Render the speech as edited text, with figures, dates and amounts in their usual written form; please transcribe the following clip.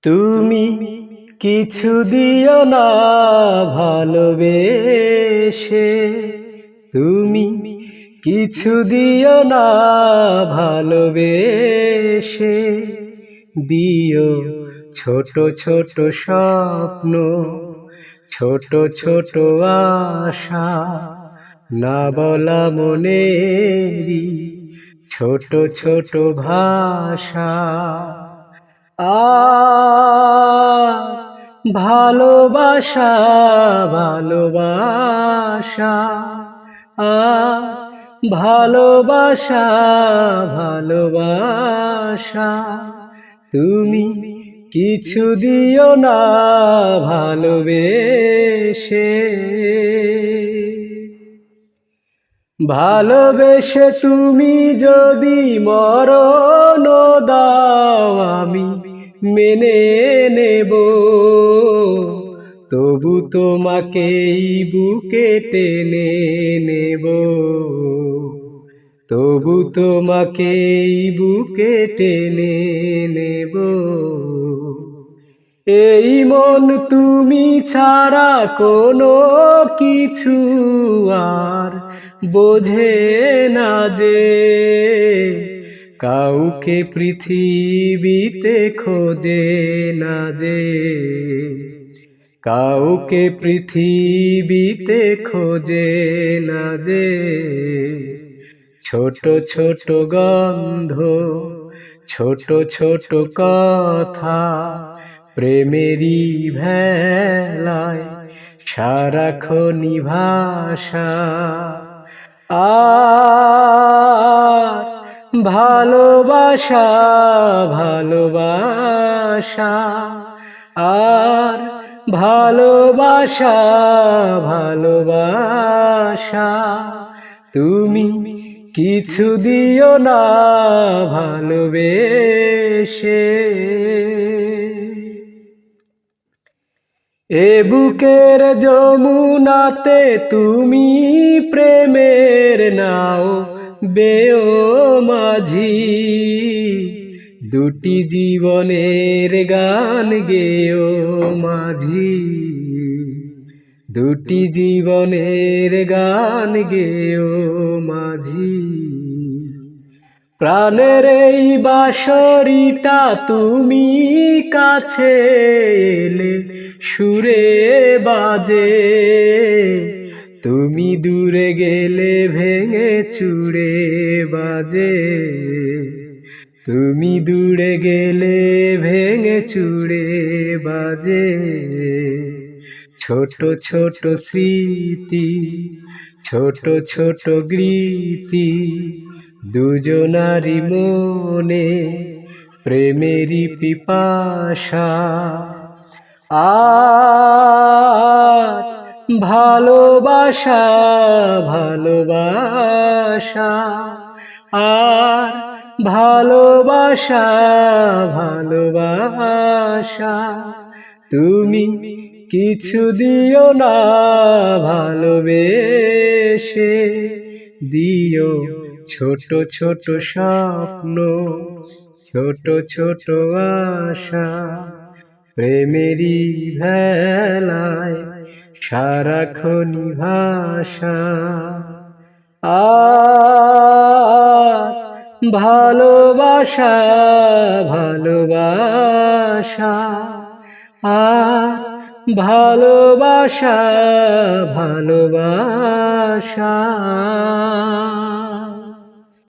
তুমি কিছু দিও না ভালোবেসে, তুমি কিছু দিও না ভালোবেসে, দিও ছোট ছোট স্বপ্ন, ছোট ছোট আশা, না বলা মনেরই ছোট ছোট ভাষা। ভালোবাসা ভালোবাসা, ভালোবাসা ভালোবাসা, তুমি কিছু দিও না ভালোবেসে। ভালোবেসে তুমি যদি মরণ দাও আমি মেনে নেব, তবু তোমাকেই বুকে টেনে নেব, তবু তোমাকেই বুকে টেনে নেব। এই মন তুমি ছাড়া কোনো কিছু আর বোঝে না যে, কাউকে পৃথিবীতে খোঁজে না যে, কাউকে পৃথিবীতে খোঁজে না যে। ছোট ছোট গন্ধ, ছোট ছোট কথা, প্রেমেরই ভেলায় সারাক্ষণই ভাষা। ভালোবাসা ভালোবাসা, ভালোবাসা ভালোবাসা, তুমি কিছু দিও না ভালোবেসে। এ বুকের যমুনাতে তুমি প্রেমের নাও বেও মাঝি, দুটি জীবনের গান গেও মাঝি, দুটি জীবনের গান গেও মাঝি। প্রাণের এই বাঁশরিটা তুমি কাছে এলে সুরে বাজে, তুমি দূরে গেলে ভেঙে চুরে বাজে, তুমি দূরে গেলে ভেঙে চুরে বাজে। ছোট ছোট স্মৃতি, ছোট ছোট গীতি, দুজনারি মনে প্রেমেরই পিপাসা। ভালোবাসা ভালোবাসা, ভালোবাসা ভালোবাসা, তুমি কিছু দিও না ভালোবেসে। দিও ছোট ছোট স্বপ্ন, ছোট ছোট আশা, প্রেমেরই ভেলায় সারাক্ষণই ভাষা। ভালোবাসা ভালোবাসা, ভালোবাসা ভালোবাসা।